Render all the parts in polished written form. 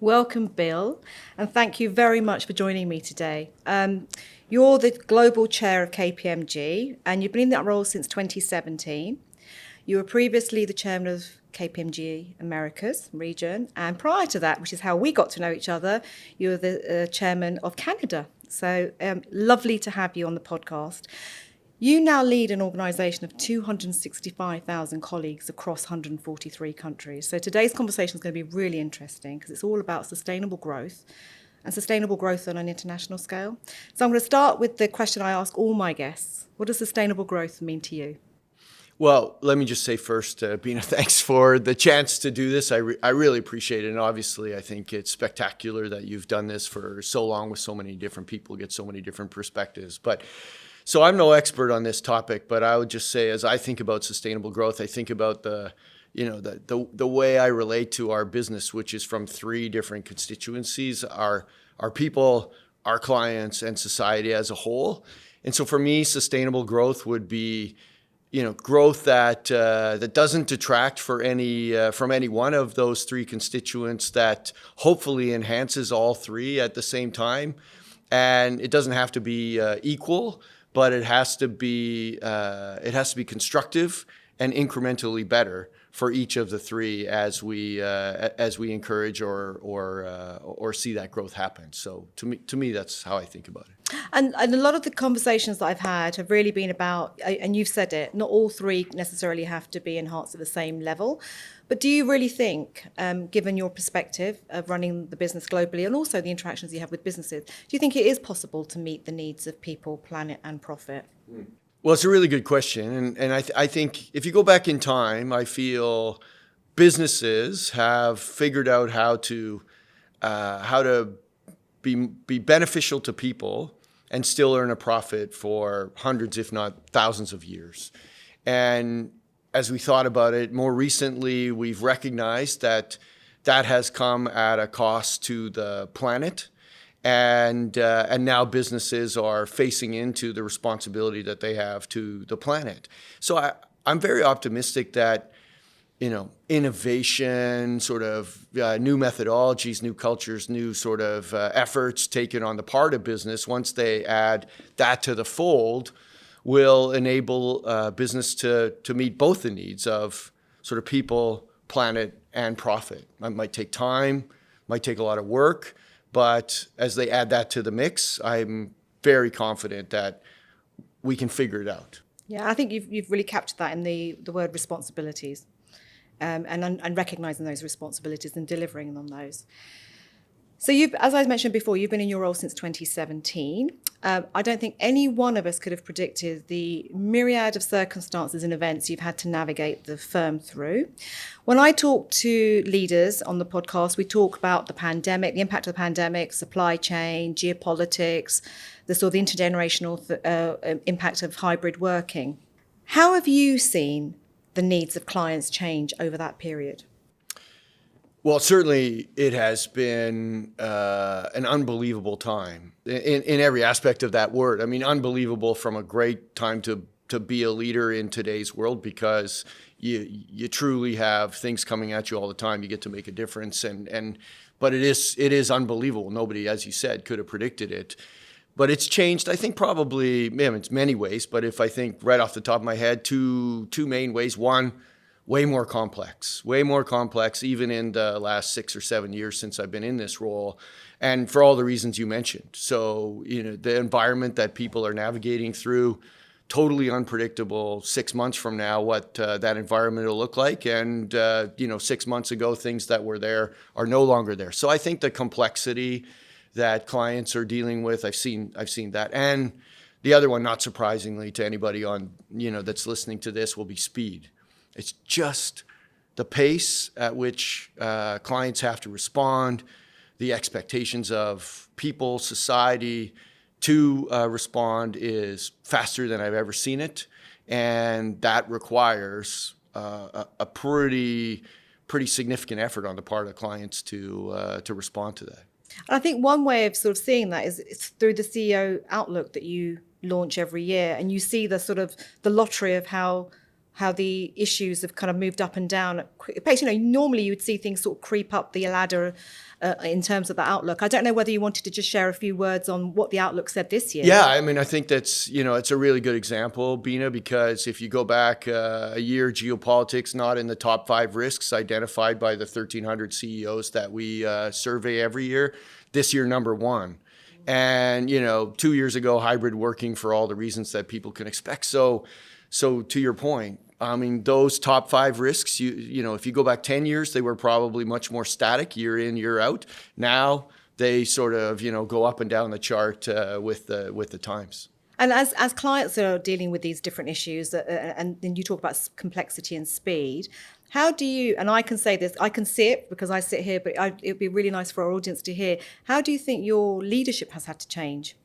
Welcome, Bill, and thank you very much for joining me today. You're the Global Chair of KPMG, and you've been in that role since 2017. You were previously the Chairman of KPMG Americas region, and prior to that, which is how we got to know each other, you were the Chairman of Canada. So lovely to have you on the podcast. You now lead an organisation of 265,000 colleagues across 143 countries. So today's conversation is going to be really interesting because it's all about sustainable growth and sustainable growth on an international scale. So I'm going to start with the question I ask all my guests. What does sustainable growth mean to you? Well, let me just say first, Bina, thanks for the chance to do this. I really appreciate it. And obviously, I think it's spectacular that you've done this for so long with so many different people, get so many different perspectives. So I'm no expert on this topic, but I would just say, as I think about sustainable growth, I think about the way I relate to our business, which is from three different constituencies: our people, our clients, and society as a whole. And so for me, sustainable growth would be, growth that doesn't detract from any one of those three constituents, that hopefully enhances all three at the same time. And it doesn't have to be equal, but it has to be constructive and incrementally better for each of the three as we encourage or see that growth happen. So to me, that's how I think about it. And a lot of the conversations that I've had have really been about, and you've said it, not all three necessarily have to be enhanced at the same level. But do you really think, given your perspective of running the business globally and also the interactions you have with businesses, do you think it is possible to meet the needs of people, planet, and profit? Well, it's a really good question. And I think if you go back in time, I feel businesses have figured out how to be beneficial to people and still earn a profit for hundreds, if not thousands of years. And as we thought about it more recently, we've recognized that has come at a cost to the planet. And now businesses are facing into the responsibility that they have to the planet. So I'm very optimistic that, innovation, sort of new methodologies, new cultures, new sort of efforts taken on the part of business, once they add that to the fold, will enable business to meet both the needs of sort of people, planet, and profit. It might take time, might take a lot of work, but as they add that to the mix, I'm very confident that we can figure it out. Yeah, I think you've really captured that in the word responsibilities, and recognizing those responsibilities and delivering on those. So as I mentioned before, you've been in your role since 2017. I don't think any one of us could have predicted the myriad of circumstances and events you've had to navigate the firm through. When I talk to leaders on the podcast, we talk about the pandemic, the impact of the pandemic, supply chain, geopolitics, the sort of intergenerational impact of hybrid working. How have you seen the needs of clients change over that period? Well, certainly it has been an unbelievable time in every aspect of that word. I mean, unbelievable from a great time to be a leader in today's world, because you truly have things coming at you all the time. You get to make a difference, but it is unbelievable. Nobody, as you said, could have predicted it. But it's changed, I think, probably in many ways. But if I think right off the top of my head, two main ways. One, way more complex, even in the last 6 or 7 years since I've been in this role, and for all the reasons you mentioned. So, the environment that people are navigating through, totally unpredictable 6 months from now, what that environment will look like. And, 6 months ago, things that were there are no longer there. So I think the complexity that clients are dealing with, I've seen that. And the other one, not surprisingly to anybody that's listening to this, will be speed. It's just the pace at which clients have to respond, the expectations of people, society to respond is faster than I've ever seen it. And that requires a pretty significant effort on the part of clients to respond to that. And I think one way of sort of seeing that is it's through the CEO Outlook that you launch every year, and you see the sort of the lottery of how how the issues have kind of moved up and down at quick pace. Normally you would see things sort of creep up the ladder in terms of the outlook. I don't know whether you wanted to just share a few words on what the outlook said this year. Yeah, I mean, I think that's, it's a really good example, Bina, because if you go back a year, geopolitics not in the top 5 risks identified by the 1,300 CEOs that we survey every year. This year, number 1. And, 2 years ago, hybrid working for all the reasons that people can expect. So to your point, I mean, those top 5 risks, if you go back 10 years, they were probably much more static year in, year out. Now they sort of, go up and down the chart with the times. And as clients are dealing with these different issues, and then you talk about complexity and speed, how do you, and I can say this, I can see it because I sit here, but it would be really nice for our audience to hear, how do you think your leadership has had to change?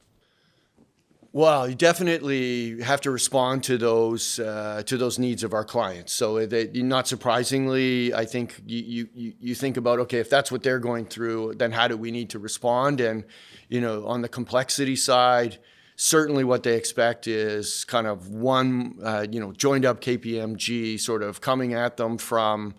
Well, you definitely have to respond to those needs of our clients. So not surprisingly, I think you think about, okay, if that's what they're going through, then how do we need to respond? And on the complexity side, certainly what they expect is kind of one joined up KPMG sort of coming at them from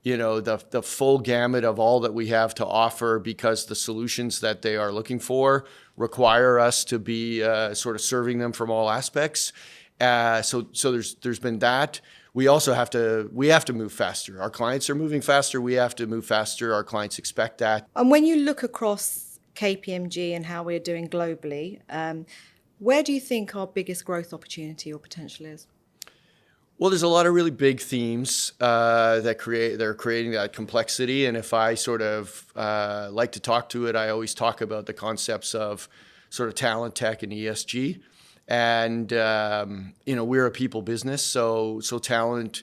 the full gamut of all that we have to offer, because the solutions that they are looking for require us to be sort of serving them from all aspects. So there's been that. We also have to move faster. Our clients are moving faster. We have to move faster. Our clients expect that. And when you look across KPMG and how we're doing globally, where do you think our biggest growth opportunity or potential is? Well, there's a lot of really big themes that are creating that complexity. And if I sort of like to talk to it, I always talk about the concepts of sort of talent, tech, and ESG. And we're a people business, so talent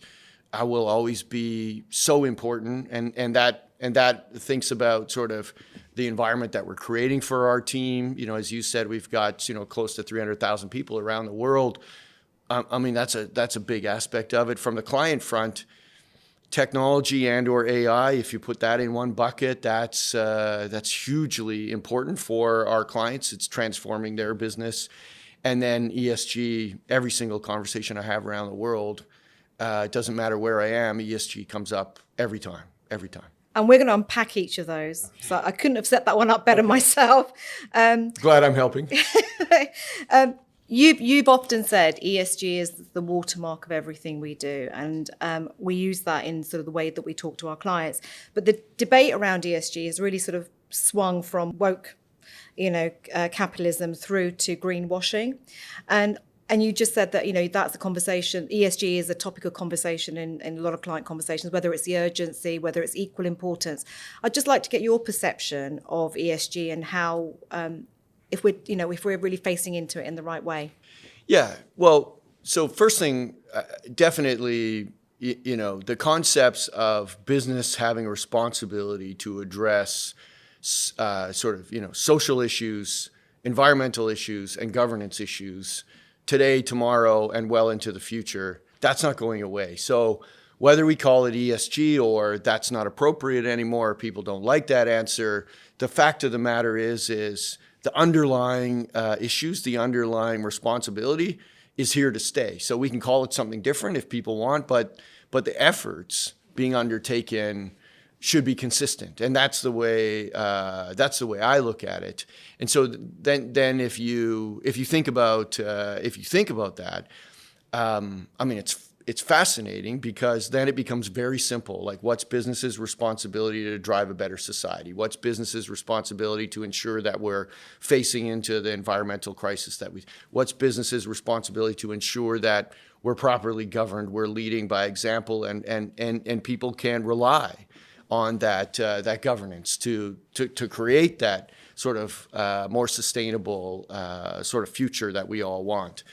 will always be so important. And that thinks about sort of the environment that we're creating for our team. As you said, we've got close to 300,000 people around the world. I mean, that's a big aspect of it. From the client front, technology and/or AI, if you put that in one bucket, that's hugely important for our clients. It's transforming their business. And then ESG, every single conversation I have around the world, it doesn't matter where I am, ESG comes up every time. And we're going to unpack each of those. So I couldn't have set that one up better myself. Glad I'm helping. You've often said ESG is the watermark of everything we do, and we use that in sort of the way that we talk to our clients. But the debate around ESG has really sort of swung from woke, capitalism through to greenwashing, and you just said that that's a conversation. ESG is a topic of conversation in a lot of client conversations, whether it's the urgency, whether it's equal importance. I'd just like to get your perception of ESG and how. If we're really facing into it in the right way. Yeah, well, so first thing, definitely, the concepts of business having a responsibility to address social issues, environmental issues, and governance issues today, tomorrow, and well into the future, that's not going away. So whether we call it ESG or that's not appropriate anymore, people don't like that answer, the fact of the matter is the underlying issues, the underlying responsibility is here to stay. So we can call it something different if people want, but the efforts being undertaken should be consistent, and that's the way I look at it. And so then if you think about that, I mean it's fascinating, because then it becomes very simple. Like, what's business's responsibility to drive a better society? What's business's responsibility to ensure that we're facing into the environmental crisis what's business's responsibility to ensure that we're properly governed, we're leading by example, and people can rely on that governance to create that sort of more sustainable sort of future that we all want.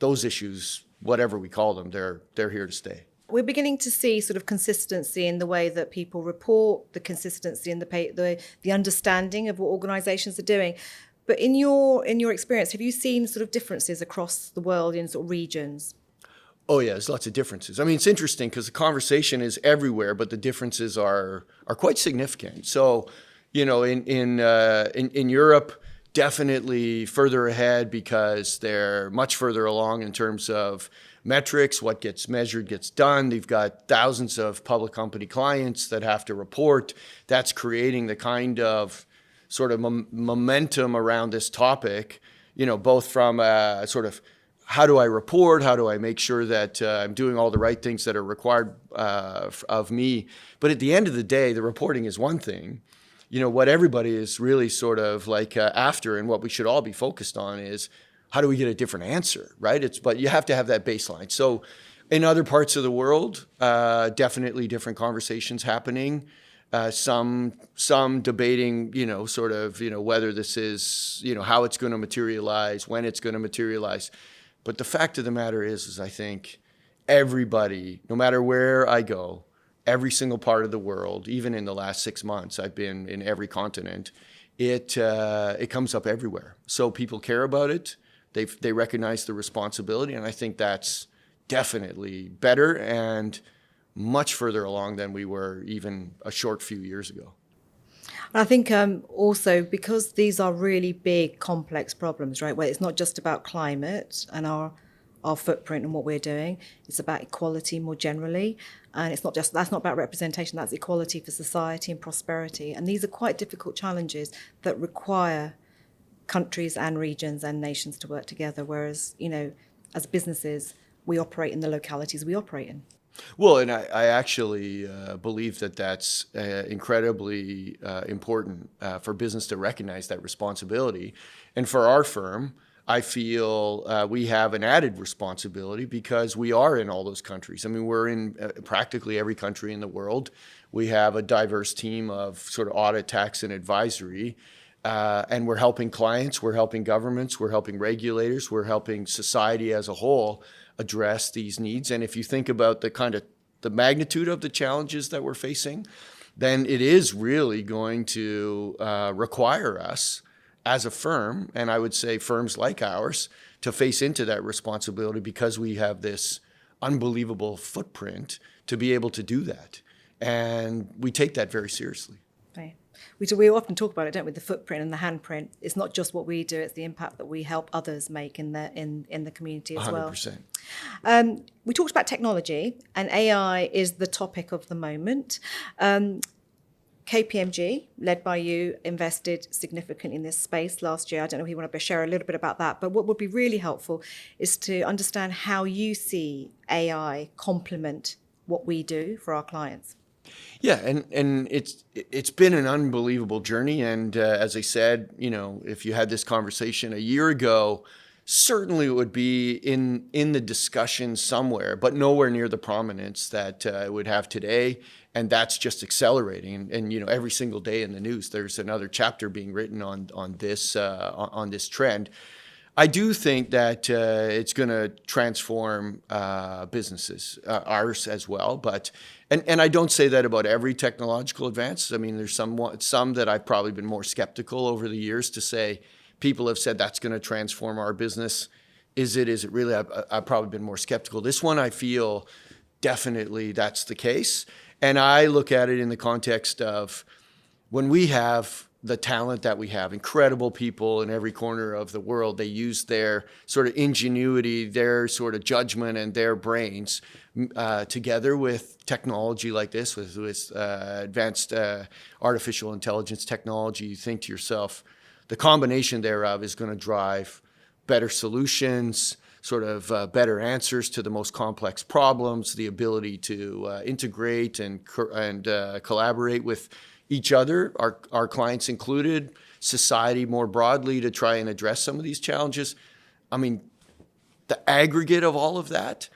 Those issues, whatever we call them, they're here to stay. We're beginning to see sort of consistency in the way that people report, the consistency in the understanding of what organisations are doing. But in your experience, have you seen sort of differences across the world in sort of regions? Oh yeah, there's lots of differences. I mean, it's interesting because the conversation is everywhere, but the differences are quite significant. So, in Europe, definitely further ahead because they're much further along in terms of metrics. What gets measured gets done. They've got thousands of public company clients that have to report. That's creating the kind of sort of momentum around this topic, both from sort of how do I report? How do I make sure that I'm doing all the right things that are required of me? But at the end of the day, the reporting is one thing. What everybody is really sort of like after, and what we should all be focused on is how do we get a different answer, right? But you have to have that baseline. So in other parts of the world, definitely different conversations happening. Some debating, sort of, whether this is, how it's going to materialize, when it's going to materialize. But the fact of the matter is I think everybody, no matter where I go, every single part of the world, even in the last 6 months, I've been in every continent. It comes up everywhere. So people care about it. They recognize the responsibility, and I think that's definitely better and much further along than we were even a short few years ago. I think also because these are really big, complex problems, right? Where it's not just about climate and our footprint and what we're doing. It's about equality more generally. And that's not about representation, that's equality for society and prosperity. And these are quite difficult challenges that require countries and regions and nations to work together. Whereas, as businesses, we operate in the localities we operate in. Well, and I actually believe that that's incredibly important for business to recognize that responsibility. And for our firm, I feel we have an added responsibility because we are in all those countries. I mean, we're in practically every country in the world. We have a diverse team of sort of audit, tax, and advisory. And we're helping clients, we're helping governments, we're helping regulators, we're helping society as a whole address these needs. And if you think about the magnitude of the challenges that we're facing, then it is really going to require us as a firm, and I would say firms like ours, to face into that responsibility because we have this unbelievable footprint to be able to do that. And we take that very seriously. Right. We often talk about it, don't we? The footprint and the handprint. It's not just what we do; it's the impact that we help others make in the community as 100%. well. We talked about technology, and AI is the topic of the moment. KPMG, led by you, invested significantly in this space last year. I don't know if you want to share a little bit about that, but what would be really helpful is to understand how you see AI complement what we do for our clients. Yeah, and it's been an unbelievable journey. And as I said, if you had this conversation a year ago, certainly it would be in the discussion somewhere, but nowhere near the prominence that it would have today. And that's just accelerating. And every single day in the news, there's another chapter being written on this trend. I do think that it's going to transform businesses, ours as well. But and I don't say that about every technological advance. I mean, there's some that I've probably been more skeptical over the years to say. People have said that's going to transform our business. Is it really? I've probably been more skeptical. This one, I feel definitely that's the case. And I look at it in the context of when we have the talent that we have, incredible people in every corner of the world. They use their sort of ingenuity, their sort of judgment, and their brains together with technology like this, with advanced artificial intelligence technology. You think to yourself, the combination thereof is going to drive better solutions, sort of better answers to the most complex problems, the ability to integrate and collaborate with each other, our clients included, society more broadly, to try and address some of these challenges. I mean, the aggregate of all of that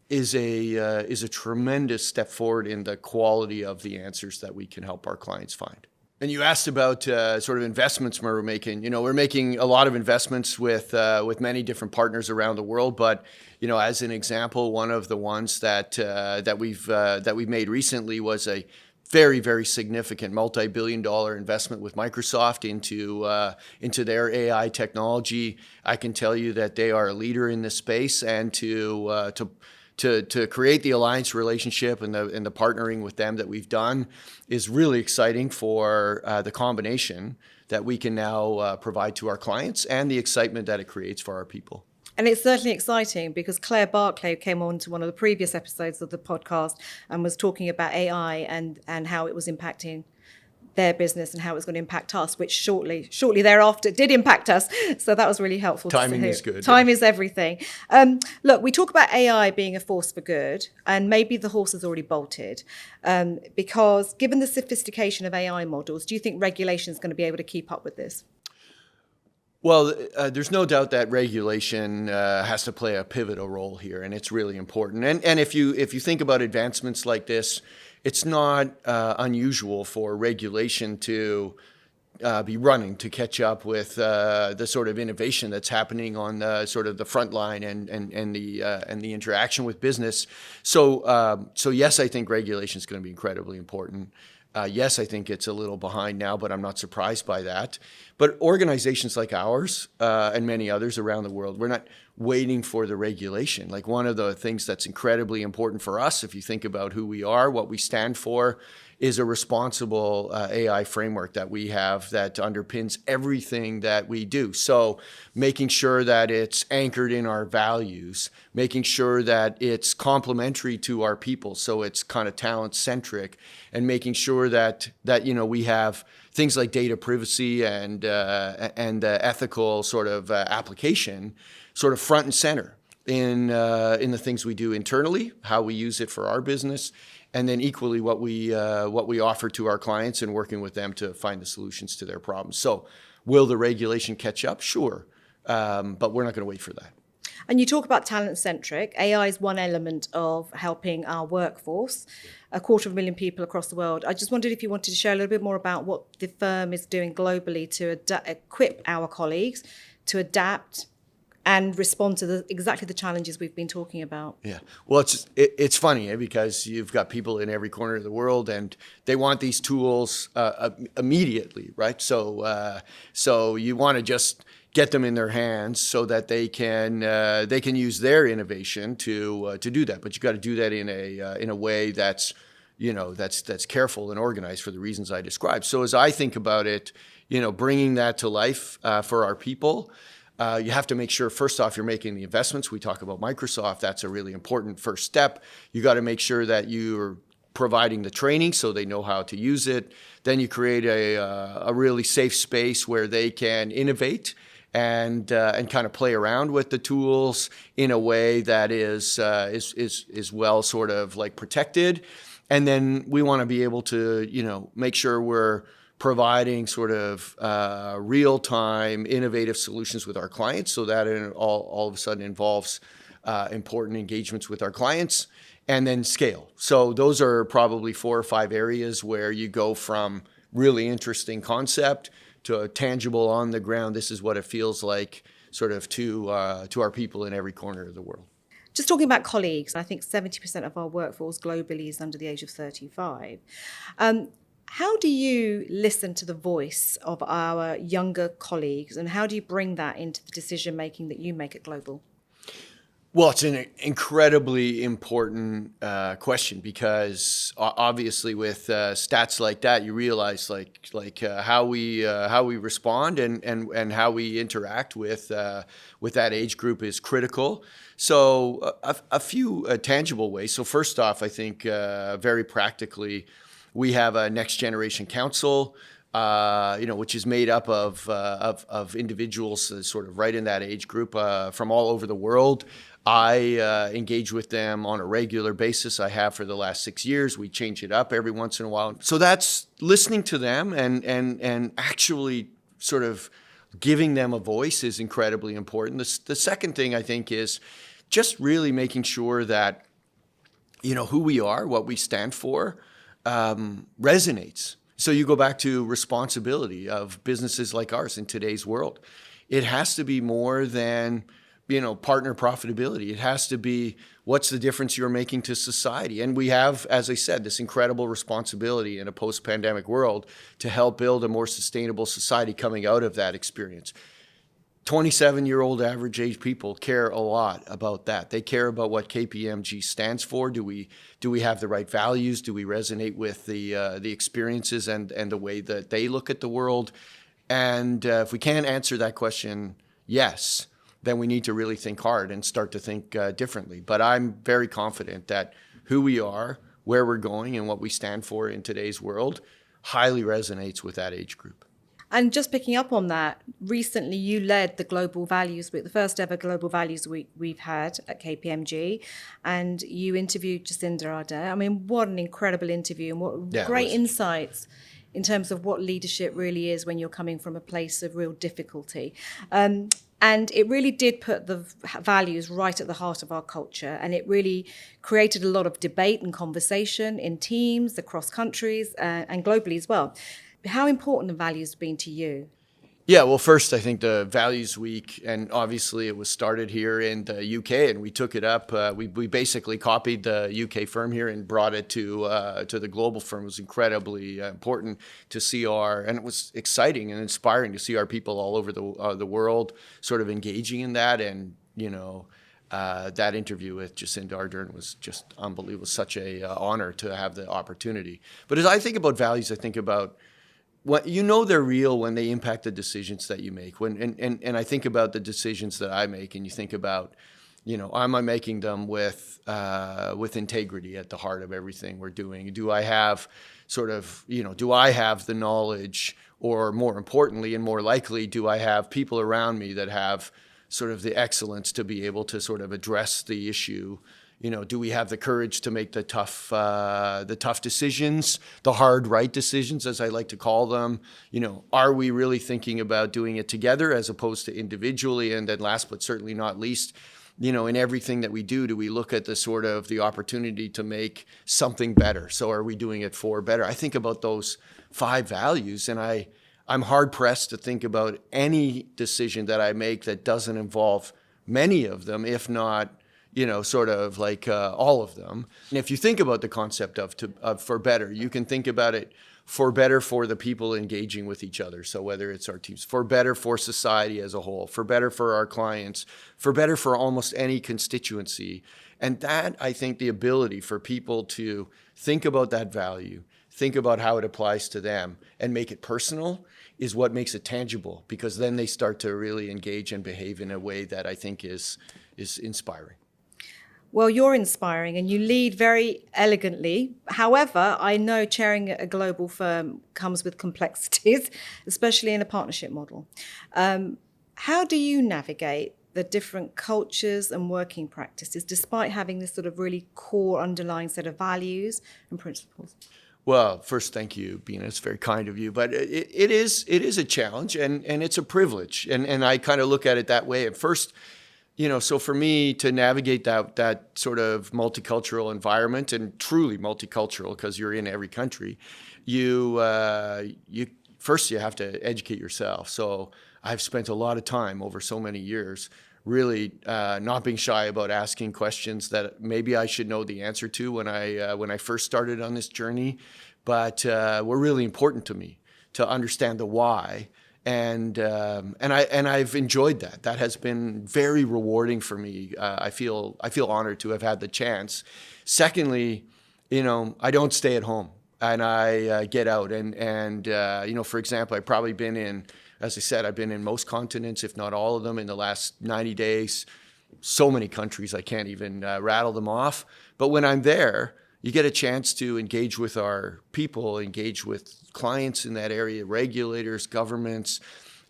is a tremendous step forward in the quality of the answers that we can help our clients find. And you asked about sort of investments we're making. We're making a lot of investments with many different partners around the world. But as an example, one of the ones that we've made recently was a very, very significant multi-billion-dollar investment with Microsoft into their AI technology. I can tell you that they are a leader in this space, and to create the alliance relationship and the partnering with them that we've done is really exciting for the combination that we can now provide to our clients and the excitement that it creates for our people. And it's certainly exciting because Claire Barclay came on to one of the previous episodes of the podcast and was talking about AI and how it was impacting their business and how it was going to impact us, which shortly thereafter did impact us. So that was really helpful. Timing to hear. is good. Time is everything. Look, we talk about AI being a force for good, and maybe the horse has already bolted. Because given the sophistication of AI models, do you think regulation is going to be able to keep up with this? Well, there's no doubt that regulation has to play a pivotal role here, and it's really important. And if you think about advancements like this, it's not unusual for regulation to be running to catch up with the sort of innovation that's happening on the sort of the front line and the interaction with business. So yes, I think regulation is going to be incredibly important. Yes, I think it's a little behind now, but I'm not surprised by that. But organizations like ours and many others around the world, we're not waiting for the regulation. Like, one of the things that's incredibly important for us, if you think about who we are, what we stand for, is a responsible AI framework that we have that underpins everything that we do. So making sure that it's anchored in our values, making sure that it's complementary to our people, so it's kind of talent-centric, and making sure that we have things like data privacy and ethical sort of application sort of front and center in the things we do internally, how we use it for our business, and then equally what we offer to our clients and working with them to find the solutions to their problems. So will the regulation catch up? Sure. But we're not going to wait for that. And you talk about talent-centric. AI is one element of helping our workforce, 250,000 people across the world. I just wondered if you wanted to share a little bit more about what the firm is doing globally to equip our colleagues to adapt and respond to exactly the challenges we've been talking about. Yeah. Well, it's funny because you've got people in every corner of the world and they want these tools immediately, right? So you want to just get them in their hands so that they can use their innovation to do that. But you got to do that in a way that's that's careful and organized for the reasons I described. So as I think about it, bringing that to life for our people. You have to make sure, first off, you're making the investments. We talk about Microsoft. That's a really important first step. You got to make sure that you're providing the training so they know how to use it. Then you create a really safe space where they can innovate and kind of play around with the tools in a way that is well sort of like protected. And then we want to be able to make sure we're providing sort of real-time innovative solutions with our clients, so that it all of a sudden involves important engagements with our clients, and then scale. So those are probably 4 or 5 areas where you go from really interesting concept to a tangible on the ground. This is what it feels like sort of to our people in every corner of the world. Just talking about colleagues, I think 70% of our workforce globally is under the age of 35. How do you listen to the voice of our younger colleagues, and how do you bring that into the decision making that you make at Global? Well, it's an incredibly important question because obviously with stats like that, you realize like how we respond and how we interact with that age group is critical. So a few tangible ways. So first off, I think very practically, we have a next generation council, which is made up of individuals sort of right in that age group from all over the world. I engage with them on a regular basis. I have for the last 6 years. We change it up every once in a while. So that's listening to them and actually sort of giving them a voice is incredibly important. The second thing I think is just really making sure that who we are, what we stand for, resonates. So you go back to responsibility of businesses like ours in today's world. It has to be more than, partner profitability. It has to be what's the difference you're making to society. And we have, as I said, this incredible responsibility in a post-pandemic world to help build a more sustainable society coming out of that experience. 27-year-old average age people care a lot about that. They care about what KPMG stands for. Do we have the right values? Do we resonate with the experiences and the way that they look at the world? And if we can't answer that question, yes, then we need to really think hard and start to think differently. But I'm very confident that who we are, where we're going, and what we stand for in today's world highly resonates with that age group. And just picking up on that, recently you led the Global Values Week, the first ever Global Values Week we've had at KPMG, and you interviewed Jacinda Ardern. I mean, what an incredible interview, and what great insights in terms of what leadership really is when you're coming from a place of real difficulty. And it really did put the values right at the heart of our culture. And it really created a lot of debate and conversation in teams, across countries, and globally as well. How important have values been to you? Yeah, well, first, I think the Values Week, and obviously it was started here in the UK, and we took it up. We basically copied the UK firm here and brought it to the global firm. It was incredibly important to see and it was exciting and inspiring to see our people all over the world sort of engaging in that. And, that interview with Jacinda Ardern was just unbelievable. Such a honor to have the opportunity. But as I think about values, I think about they're real when they impact the decisions that you make. And I think about the decisions that I make, and you think about, am I making them with integrity at the heart of everything we're doing? Do I have do I have the knowledge, or more importantly and more likely, do I have people around me that have sort of the excellence to be able to sort of address the issue? Do we have the courage to make the tough decisions, the hard right decisions, as I like to call them? Are we really thinking about doing it together as opposed to individually? And then last but certainly not least, in everything that we do we look at the opportunity to make something better? So are we doing it for better? I think about those 5 values, and I'm hard pressed to think about any decision that I make that doesn't involve many of them, if not all of them. And if you think about the concept of for better, you can think about it for better for the people engaging with each other. So whether it's our teams, for better for society as a whole, for better for our clients, for better for almost any constituency. And that, I think, the ability for people to think about that value, think about how it applies to them, and make it personal is what makes it tangible, because then they start to really engage and behave in a way that I think is inspiring. Well, you're inspiring and you lead very elegantly. However, I know chairing a global firm comes with complexities, especially in a partnership model. How do you navigate the different cultures and working practices, despite having this sort of really core underlying set of values and principles? Well, first, thank you, Bina. It's very kind of you. But it is a challenge, and it's a privilege. And I kind of look at it that way. At first, so for me to navigate that sort of multicultural environment, and truly multicultural because you're in every country, you have to educate yourself. So I've spent a lot of time over so many years really not being shy about asking questions that maybe I should know the answer to when I first started on this journey, but were really important to me to understand the why. And I've enjoyed that. That has been very rewarding for me. I feel honored to have had the chance. Secondly, I don't stay at home, and I get out. And for example, I've probably been in, as I said, I've been in most continents, if not all of them, in the last 90 days. So many countries, I can't even rattle them off. But when I'm there, you get a chance to engage with our people, engage with clients in that area, regulators, governments,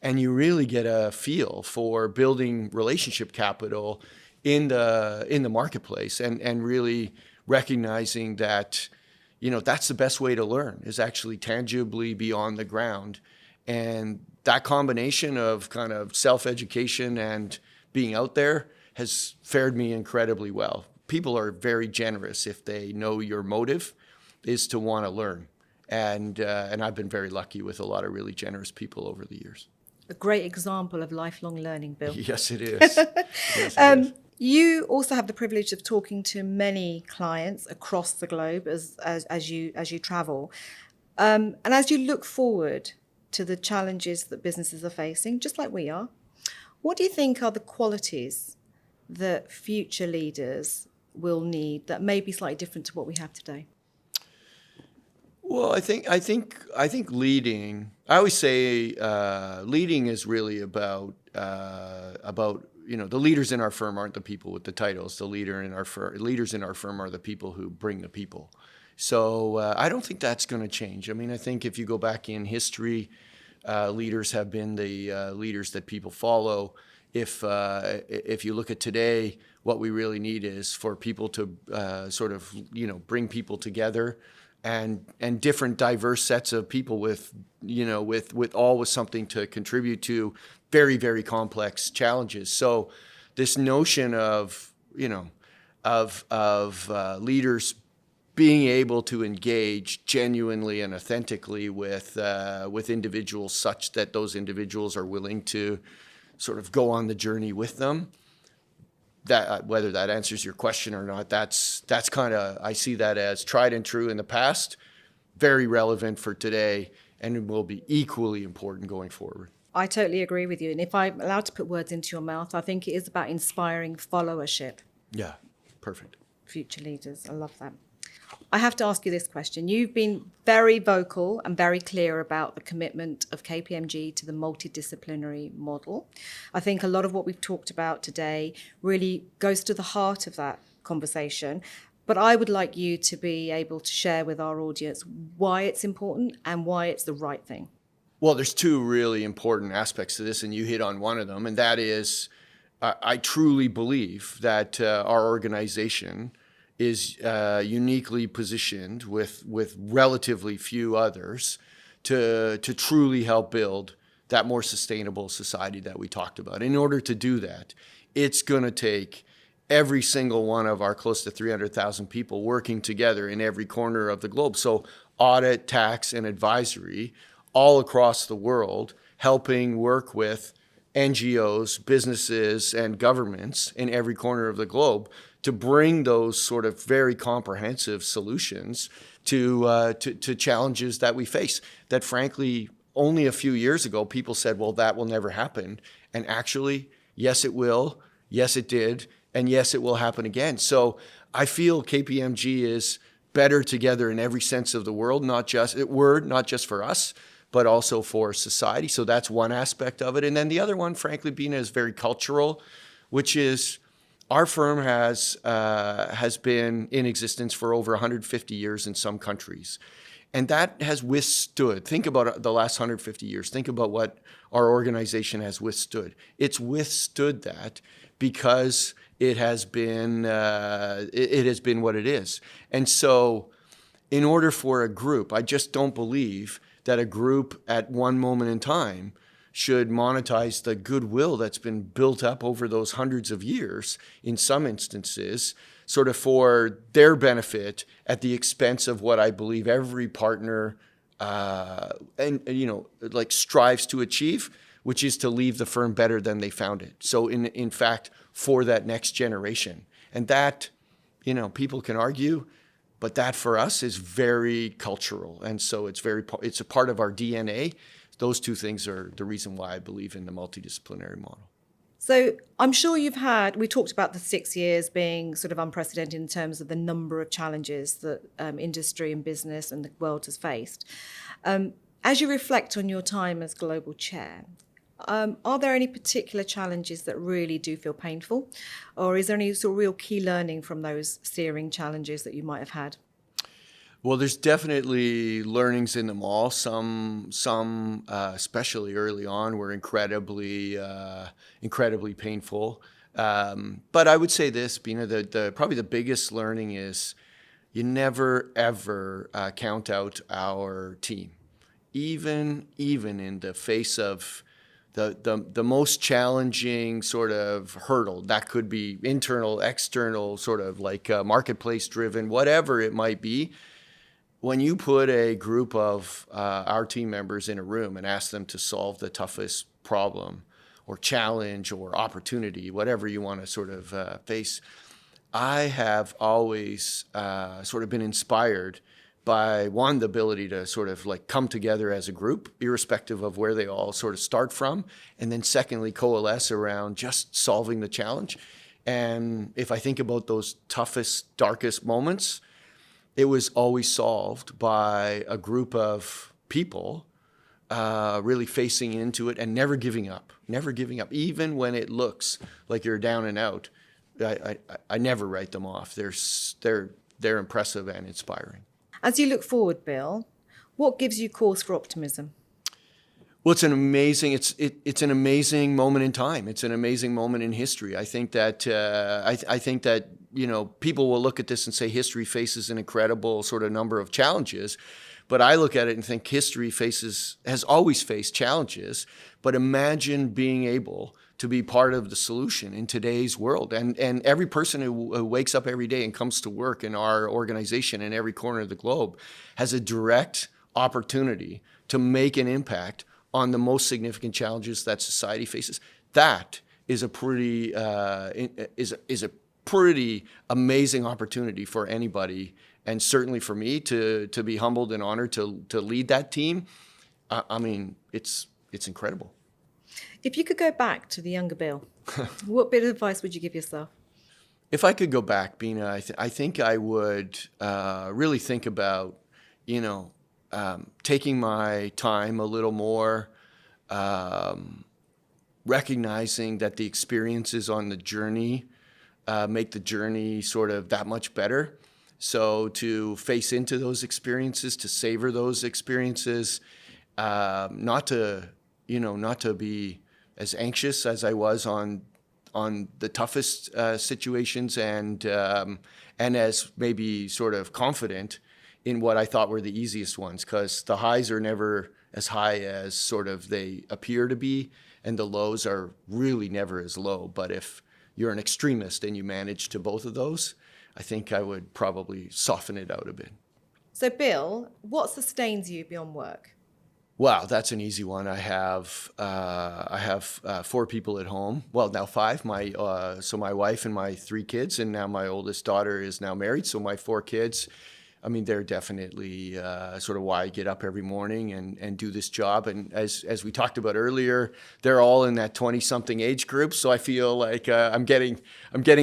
and you really get a feel for building relationship capital in the marketplace, and really recognizing that that's the best way to learn, is actually tangibly be on the ground. And that combination of kind of self-education and being out there has fared me incredibly well. People are very generous if they know your motive is to want to learn. And I've been very lucky with a lot of really generous people over the years. A great example of lifelong learning, Bill. Yes, it is. Yes, it is. You also have the privilege of talking to many clients across the globe as you travel. And as you look forward to the challenges that businesses are facing, just like we are, what do you think are the qualities that future leaders will need that may be slightly different to what we have today? Well, I think leading. I always say leading is really about the leaders in our firm aren't the people with the titles. The leaders in our firm are the people who bring the people. So I don't think that's going to change. I mean, I think if you go back in history, leaders have been the leaders that people follow. If you look at today, what we really need is for people to bring people together, and different diverse sets of people with something to contribute to very, very complex challenges. So this notion of leaders being able to engage genuinely and authentically with individuals, such that those individuals are willing to sort of go on the journey with them. That whether that answers your question or not, that's kind of, I see that as tried and true in the past, very relevant for today, and will be equally important going forward. I totally agree with you. And if I'm allowed to put words into your mouth, I think it is about inspiring followership. Yeah, perfect. Future leaders. I love that. I have to ask you this question. You've been very vocal and very clear about the commitment of KPMG to the multidisciplinary model. I think a lot of what we've talked about today really goes to the heart of that conversation. But I would like you to be able to share with our audience why it's important and why it's the right thing. Well, there's two really important aspects to this, and you hit on one of them, and that is I truly believe that our organization is uniquely positioned with relatively few others to truly help build that more sustainable society that we talked about. In order to do that, it's going to take every single one of our close to 300,000 people working together in every corner of the globe. So audit, tax, and advisory all across the world, helping work with NGOs, businesses, and governments in every corner of the globe to bring those sort of very comprehensive solutions to challenges that we face. That frankly, only a few years ago, people said, well, that will never happen. And actually, yes, it will. Yes, it did. And yes, it will happen again. So I feel KPMG is better together in every sense of the word, not just for us, but also for society. So that's one aspect of it. And then the other one, frankly, Bina, is very cultural, which is our firm has been in existence for over 150 years in some countries. And that has withstood. Think about the last 150 years. Think about what our organization has withstood. It's withstood that because it has been what it is. And so in order for a group, I just don't believe that a group at one moment in time should monetize the goodwill that's been built up over those hundreds of years, in some instances, sort of for their benefit at the expense of what I believe every partner strives to achieve, which is to leave the firm better than they found it. So in fact, for that next generation. And that, people can argue, but that for us is very cultural. And so it's a part of our DNA. Those two things are the reason why I believe in the multidisciplinary model. So I'm sure we talked about the 6 years being sort of unprecedented in terms of the number of challenges that industry and business and the world has faced. As you reflect on your time as global chair, are there any particular challenges that really do feel painful? Or is there any sort of real key learning from those searing challenges that you might have had? Well, there's definitely learnings in them all. Some, especially early on, were incredibly painful. But I would say this, Bina, probably the biggest learning is you never ever count out our team, even in the face of the most challenging sort of hurdle. That could be internal, external, sort of like marketplace driven, whatever it might be. When you put a group of our team members in a room and ask them to solve the toughest problem or challenge or opportunity, whatever you want to sort of face, I have always sort of been inspired by, one, the ability to sort of like come together as a group, irrespective of where they all sort of start from, and then secondly, coalesce around just solving the challenge. And if I think about those toughest, darkest moments, it was always solved by a group of people really facing into it and never giving up, even when it looks like you're down and out. I never write them off. They're impressive and inspiring. As you look forward, Bill, what gives you cause for optimism? Well, it's an amazing moment in time. It's an amazing moment in history. I think that I think that people will look at this and say history faces an incredible sort of number of challenges, but I look at it and think history has always faced challenges. But imagine being able to be part of the solution in today's world, and every person who wakes up every day and comes to work in our organization in every corner of the globe has a direct opportunity to make an impact on the most significant challenges that society faces. That is a pretty pretty amazing opportunity for anybody, and certainly for me to be humbled and honored to lead that team. I mean, it's incredible. If you could go back to the younger Bill, what bit of advice would you give yourself? If I could go back, Bina, I think I would really think about, taking my time a little more, recognizing that the experiences on the journey make the journey sort of that much better. So to face into those experiences, to savor those experiences, not to be as anxious as I was on the toughest situations, and as maybe sort of confident in what I thought were the easiest ones, because the highs are never as high as sort of they appear to be, and the lows are really never as low. But if you're an extremist and you manage to both of those, I think I would probably soften it out a bit. So, Bill, what sustains you beyond work? Wow, that's an easy one. I have 4 people at home. Well, now 5. So my wife and my 3 kids, and now my oldest daughter is now married. So my 4 kids, I mean, they're definitely sort of why I get up every morning and do this job. And as we talked about earlier, they're all in that 20-something age group. So I feel like I'm getting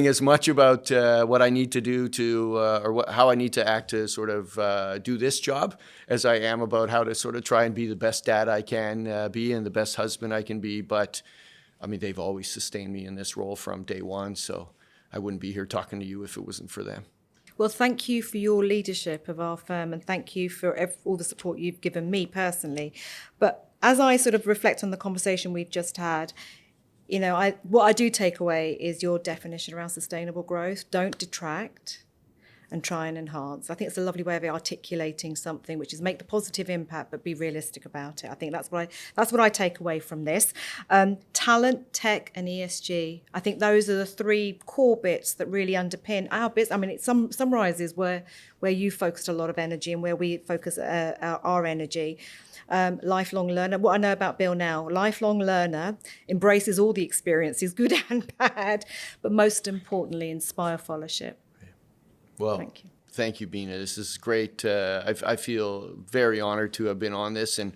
as much about what I need to do how I need to act to sort of do this job as I am about how to sort of try and be the best dad I can be and the best husband I can be. But I mean, they've always sustained me in this role from day one. So I wouldn't be here talking to you if it wasn't for them. Well, thank you for your leadership of our firm, and thank you for all the support you've given me personally. But as I sort of reflect on the conversation we've just had, what I do take away is your definition around sustainable growth. Don't detract and try and enhance. I think it's a lovely way of articulating something, which is make the positive impact, but be realistic about it. I think that's what I take away from this. Talent, tech, and ESG. I think those are the 3 core bits that really underpin our business. I mean, it summarises where you focused a lot of energy and where we focus our energy. Lifelong learner. What I know about Bill now, lifelong learner, embraces all the experiences, good and bad, but most importantly, inspire followership. Well, thank you, Bina. This is great. I feel very honored to have been on this, and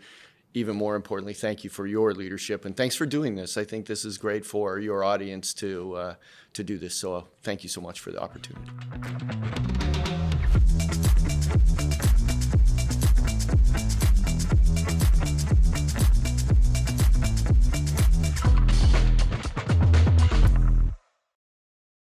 even more importantly, thank you for your leadership, and thanks for doing this. I think this is great for your audience to do this. So thank you so much for the opportunity.